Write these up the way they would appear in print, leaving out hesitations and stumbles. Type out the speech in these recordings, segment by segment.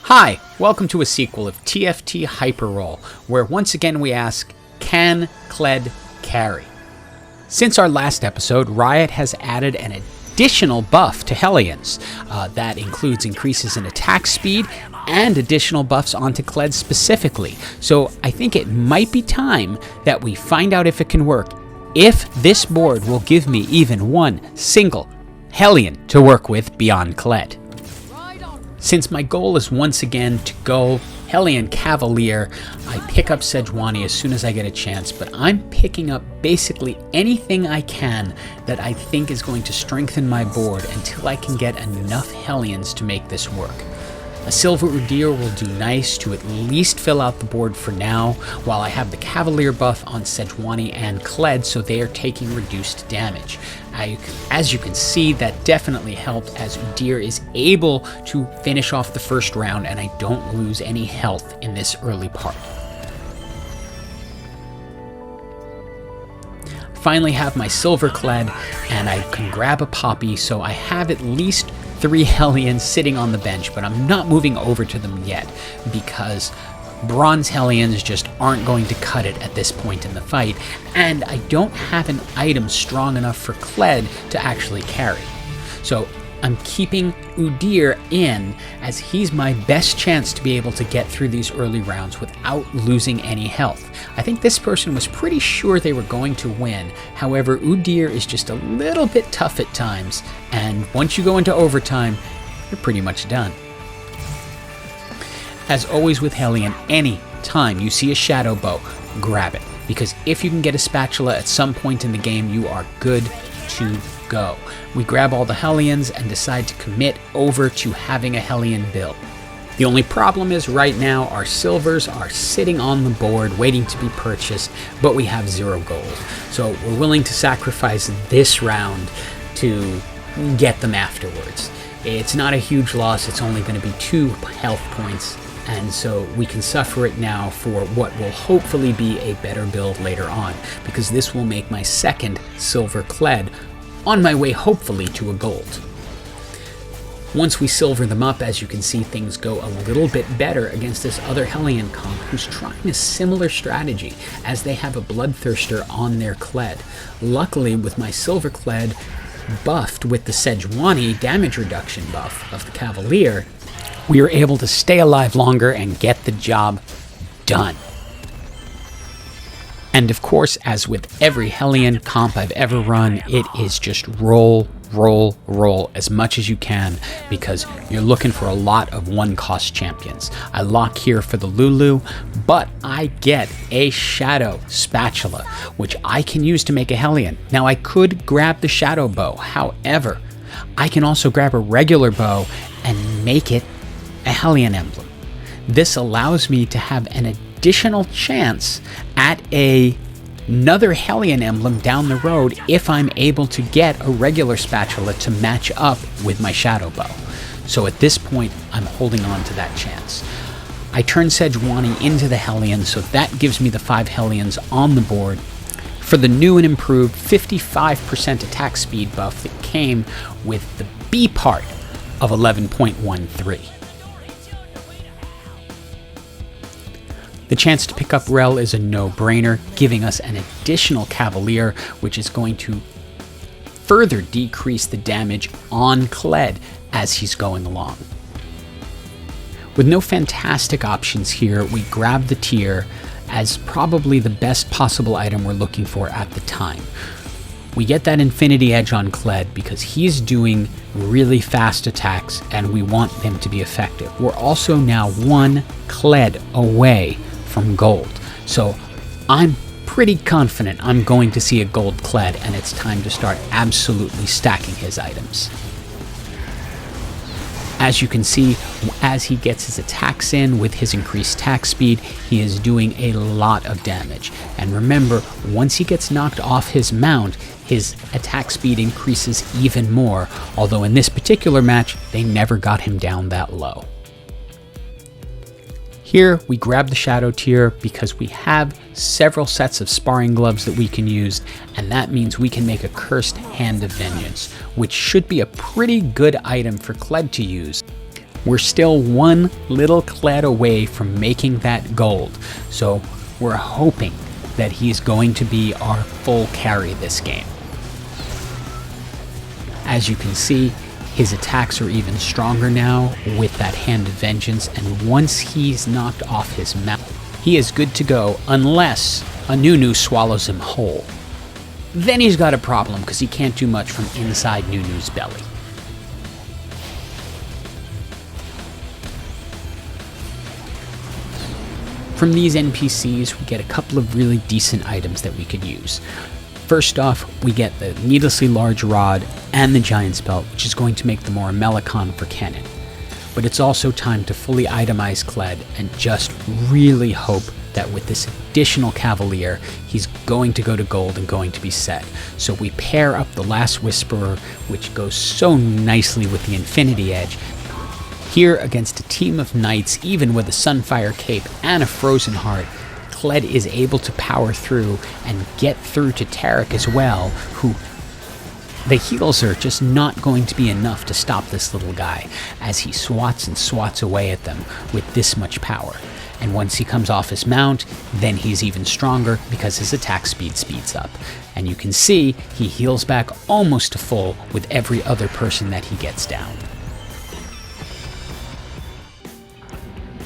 Hi, welcome to a sequel of TFT Hyper Roll, where once again we ask, can Kled carry? Since our last episode, Riot has added an additional buff to Helions. That includes increases in attack speed and additional buffs onto Kled specifically. So I think it might be time that we find out if it can work, if this board will give me even one single Helion to work with beyond Kled. Since my goal is once again to go Helion Cavalier, I pick up Sejuani as soon as I get a chance, but I'm picking up basically anything I can that I think is going to strengthen my board until I can get enough Helions to make this work. A Silver Udyr will do nice to at least fill out the board for now, while I have the Cavalier buff on Sejuani and Kled, so they are taking reduced damage. As you can see, that definitely helped, as Udyr is able to finish off the first round and I don't lose any health in this early part. Finally have my Silver Kled, and I can grab a Poppy, so I have at least 3 Helions sitting on the bench, but I'm not moving over to them yet because Bronze Helions just aren't going to cut it at this point in the fight, and I don't have an item strong enough for Kled to actually carry. So I'm keeping Udyr in, as he's my best chance to be able to get through these early rounds without losing any health. I think this person was pretty sure they were going to win. However, Udyr is just a little bit tough at times, and once you go into overtime, you're pretty much done. As always with Helion, any time you see a Shadow Bow, grab it, because if you can get a spatula at some point in the game, you are good to go. We grab all the Helions and decide to commit over to having a Helion build. The only problem is right now our silvers are sitting on the board waiting to be purchased, but we have 0 gold. So we're willing to sacrifice this round to get them afterwards. It's not a huge loss, it's only going to be 2 health points, and so we can suffer it now for what will hopefully be a better build later on, because this will make my second Silver Kled on my way hopefully to a gold. Once we silver them up, as you can see, things go a little bit better against this other Helion comp who's trying a similar strategy, as they have a Bloodthirster on their Kled. Luckily, with my Silver Kled buffed with the Sejuani damage reduction buff of the Cavalier, we are able to stay alive longer and get the job done. And of course, as with every Helion comp I've ever run, it is just roll, roll, roll as much as you can, because you're looking for a lot of one-cost champions. I lock here for the Lulu, but I get a Shadow Spatula, which I can use to make a Helion. Now, I could grab the Shadow Bow, however, I can also grab a regular bow and make it a Helion emblem. This allows me to have an additional chance at another Helion emblem down the road if I'm able to get a regular spatula to match up with my Shadow Bow. So at this point, I'm holding on to that chance. I turn Sejuani into the Helion, so that gives me the 5 Helions on the board for the new and improved 55% attack speed buff that came with the B part of 11.13. The chance to pick up Rel is a no-brainer, giving us an additional Cavalier, which is going to further decrease the damage on Kled as he's going along. With no fantastic options here, we grab the Tear as probably the best possible item we're looking for at the time. We get that Infinity Edge on Kled because he's doing really fast attacks and we want them to be effective. We're also now 1 Kled away from gold, so I'm pretty confident I'm going to see a gold Kled, and it's time to start absolutely stacking his items. As you can see, as he gets his attacks in with his increased attack speed, he is doing a lot of damage. And remember, once he gets knocked off his mount, his attack speed increases even more, although in this particular match, they never got him down that low. Here, we grab the Shadow Tier because we have several sets of sparring gloves that we can use, and that means we can make a Cursed Hand of Vengeance, which should be a pretty good item for Kled to use. We're still one little Kled away from making that gold, so we're hoping that he's going to be our full carry this game. As you can see, his attacks are even stronger now with that Hand of Vengeance, and once he's knocked off his mount, he is good to go unless a Nunu swallows him whole. Then he's got a problem because he can't do much from inside Nunu's belly. From these NPCs, we get a couple of really decent items that we could use. First off, we get the needlessly large rod and the giant's belt, which is going to make the more Melicon for Kennen. But it's also time to fully itemize Kled and just really hope that with this additional Cavalier, he's going to go to gold and going to be set. So we pair up the Last Whisperer, which goes so nicely with the Infinity Edge. Here against a team of knights, even with a Sunfire Cape and a Frozen Heart, Kled is able to power through and get through to Tarek as well, who the heals are just not going to be enough to stop this little guy as he swats and swats away at them with this much power. And once he comes off his mount, then he's even stronger because his attack speed speeds up. And you can see he heals back almost to full with every other person that he gets down.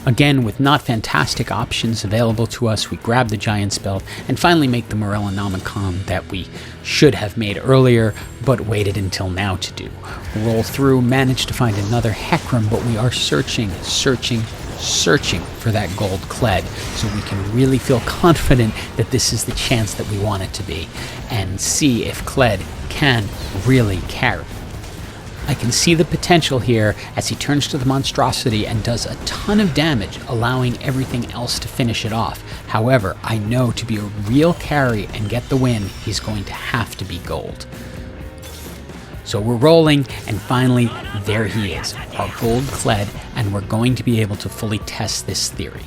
Again, with not fantastic options available to us, we grab the Giant's Belt and finally make the Morellonomicon that we should have made earlier, but waited until now to do. Roll through, manage to find another Hecarim, but we are searching for that gold Kled, so we can really feel confident that this is the chance that we want it to be, and see if Kled can really carry. I can see the potential here as he turns to the monstrosity and does a ton of damage, allowing everything else to finish it off. However, I know to be a real carry and get the win, he's going to have to be gold. So we're rolling, and finally, there he is, our gold Kled, and we're going to be able to fully test this theory.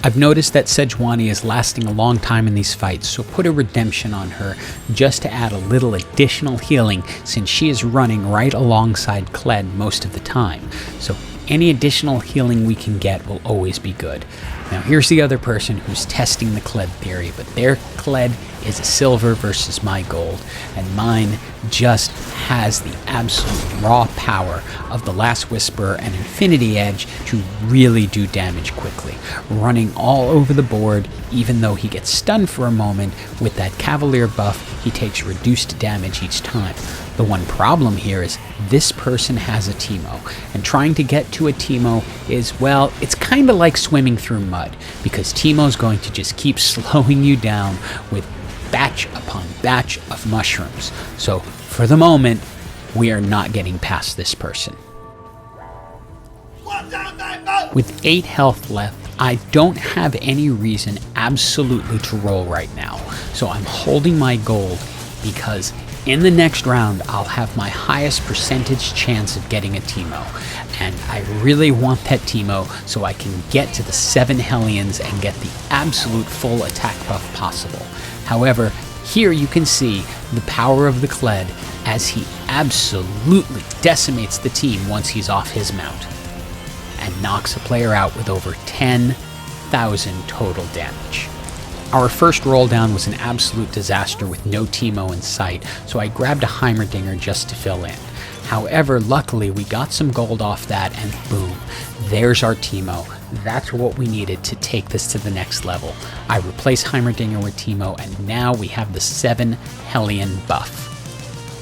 I've noticed that Sejuani is lasting a long time in these fights, so put a redemption on her just to add a little additional healing since she is running right alongside Kled most of the time. So any additional healing we can get will always be good. Now here's the other person who's testing the Kled theory, but their Kled is a silver versus my gold, and mine just has the absolute raw power of the Last Whisperer and Infinity Edge to really do damage quickly, running all over the board. Even though he gets stunned for a moment, with that Cavalier buff, he takes reduced damage each time. The one problem here is this person has a Teemo, and trying to get to a Teemo is, well, it's kind of like swimming through mud, because Teemo's going to just keep slowing you down with batch upon batch of mushrooms. So for the moment, we are not getting past this person. With 8 health left, I don't have any reason absolutely to roll right now, so I'm holding my gold because in the next round I'll have my highest percentage chance of getting a Teemo, and I really want that Teemo so I can get to the 7 Helions and get the absolute full attack buff possible. However, here you can see the power of the Kled as he absolutely decimates the team once he's off his mount, and knocks a player out with over 10,000 total damage. Our first roll down was an absolute disaster with no Teemo in sight, so I grabbed a Heimerdinger just to fill in. However, luckily we got some gold off that, and boom, there's our Teemo. That's what we needed to take this to the next level. I replaced Heimerdinger with Teemo, and now we have the 7 Helion buff,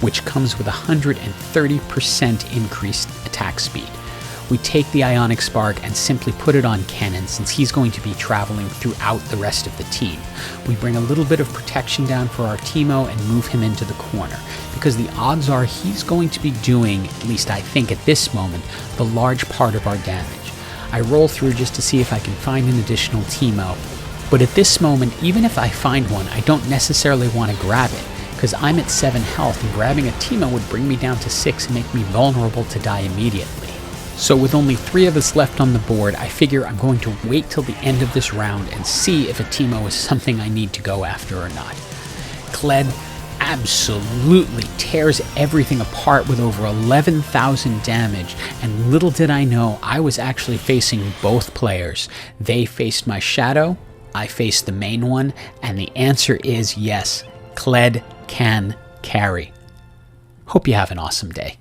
which comes with 130% increased attack speed. We take the Ionic Spark and simply put it on Kennen since he's going to be traveling throughout the rest of the team. We bring a little bit of protection down for our Teemo and move him into the corner, because the odds are he's going to be doing, at least I think at this moment, the large part of our damage. I roll through just to see if I can find an additional Teemo, but at this moment, even if I find one, I don't necessarily want to grab it, because I'm at 7 health and grabbing a Teemo would bring me down to 6 and make me vulnerable to die immediately. So with only 3 of us left on the board, I figure I'm going to wait till the end of this round and see if a Teemo is something I need to go after or not. Kled absolutely tears everything apart with over 11,000 damage, and little did I know I was actually facing both players. They faced my shadow, I faced the main one, and the answer is yes, Kled can carry. Hope you have an awesome day.